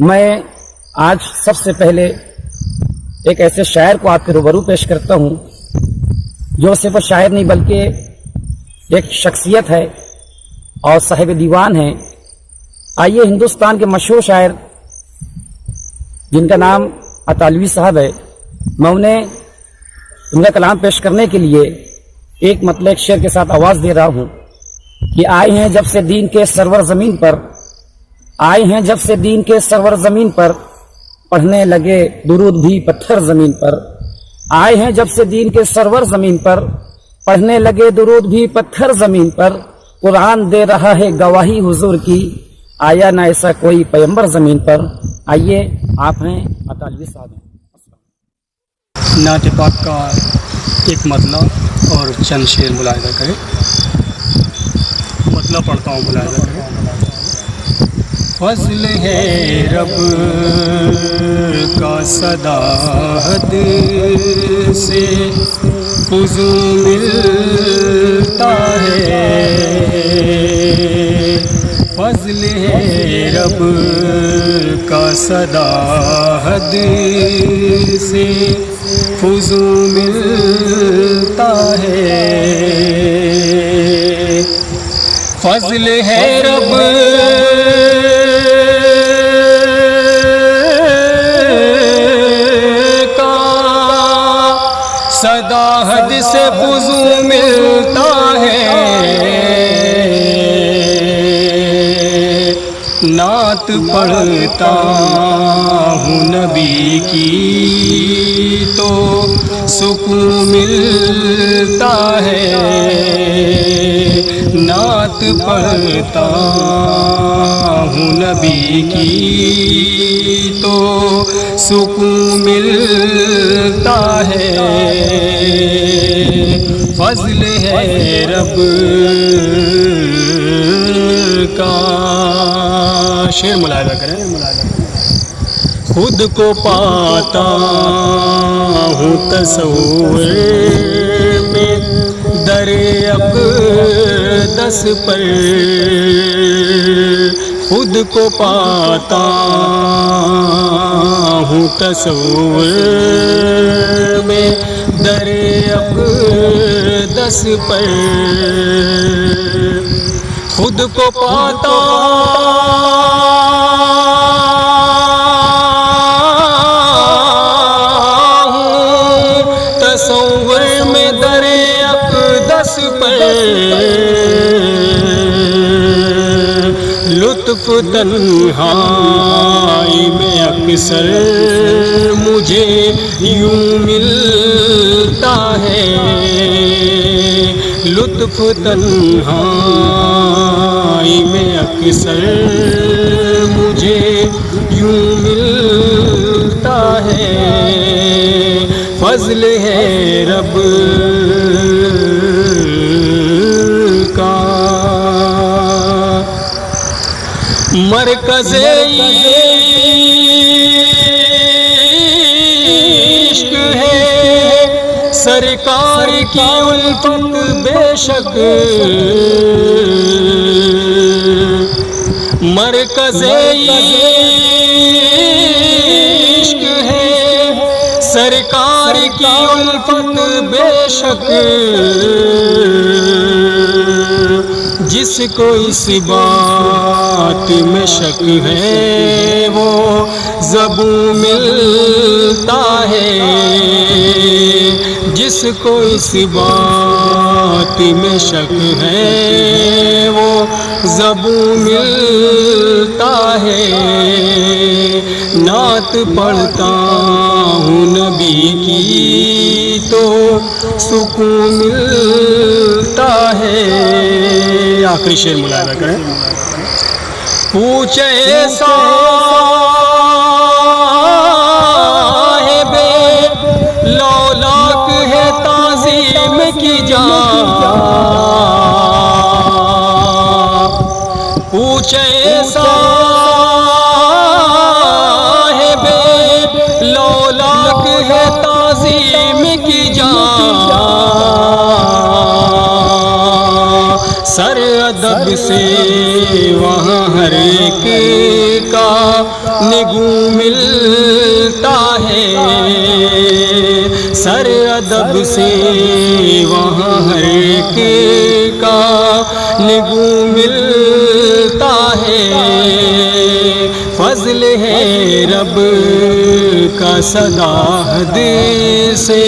میں آج سب سے پہلے ایک ایسے شاعر کو آپ کے روبرو پیش کرتا ہوں جو صرف شاعر نہیں بلکہ ایک شخصیت ہے اور صاحب دیوان ہے۔ آئیے ہندوستان کے مشہور شاعر جن کا نام اطالوی صاحب ہے، میں انہیں ان کا کلام پیش کرنے کے لیے ایک شعر کے ساتھ آواز دے رہا ہوں کہ آئے ہیں جب سے دین کے سرور زمین پر، آئے ہیں جب سے دین کے سرور زمین پر، پڑھنے لگے درود بھی پتھر زمین پر، آئے ہیں جب سے دین کے سرور زمین پر، پڑھنے لگے درود بھی پتھر زمین پر، قرآن دے رہا ہے گواہی حضور کی، آیا نہ ایسا کوئی پیغمبر زمین پر۔ آئیے، آپ ہیں اطالوی صاحب ہیں۔ نعت پاک کا ایک مطلب اور چند شعر ملاحظہ کریں۔ مطلب پڑھتا ہوں، ملاحظہ کریں۔ فضل ہے رب کا صدا حد سے فضو ملتا ہے، فضل ہے رب کا صدا حد سے فضو ملتا ہے، فضل ہے رب کا صدا حد سے فضو ملتا ہے، نعت پڑھتا ہوں نبی کی تو سکون ملتا ہے، نعت پڑھتا ہوں نبی کی تو سکون ملتا ہے، فضل ہے رب کا۔ شعر ملاحظہ کریں۔ خود کو پاتا ہوں تصور میں در اقدس پر، خود کو پاتا ہوں تصور میں در اقدس پر، خود کو پاتا ہوں تصور میں در اقدس پر، لطف تنہائی میں اکثر مجھے یوں ملتا ہے، لطف تنہائی میں اکثر مجھے یوں ملتا ہے، فضل ہے رب کا۔ مرکز عشق ہے سرکار کی الفت بے شک، مرکز عشق ہے سرکار کی الفت بے شک، جس کو اس بات میں شک ہے وہ زبوں ملتا ہے، جس کو اس بات میں شک ہے وہ زبوں ملتا ہے، نعت پڑھتا ہوں نبی کی تو سکون ملتا ہے۔ آخری شعر ملاحظہ کریں۔ پوچھے صاحب لولاک ہے تعظیم کی جا، پوچھے صاحب لولاک ہے تعظیم کی جا، سر ادب سے وہاں ہر ایک کا نگوں ملتا ہے، سر ادب سے وہاں ہر ایک کا نگوں ملتا ہے، فضل ہے رب کا سدا حد سے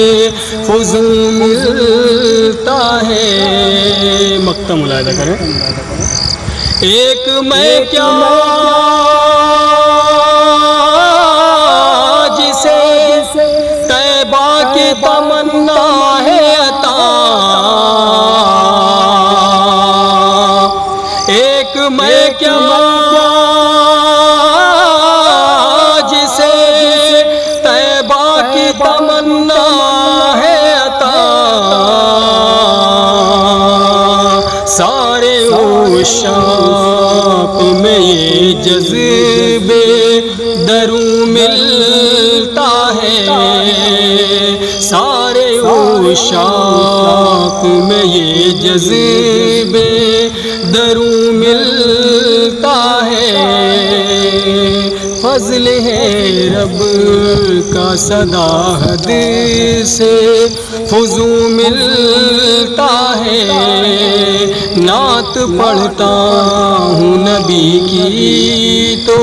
فضول ملتا ہے۔ مقطع ملاحظہ کریں، ایک میں کیا جسے طیبہ کی تمنا ہے عطا، ایک میں کیا جسے طیبہ کی تمنا ہے عطا، سارے عشاق میں یہ جذبے دروں ملتا ہے، سارے عشاق میں یہ جذبے دروں ملتا ہے، فضل ہے رب کا سدا حد سے فضول ملتا ہے، نعت پڑھتا ہوں نبی کی تو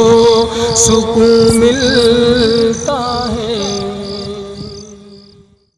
سکون ملتا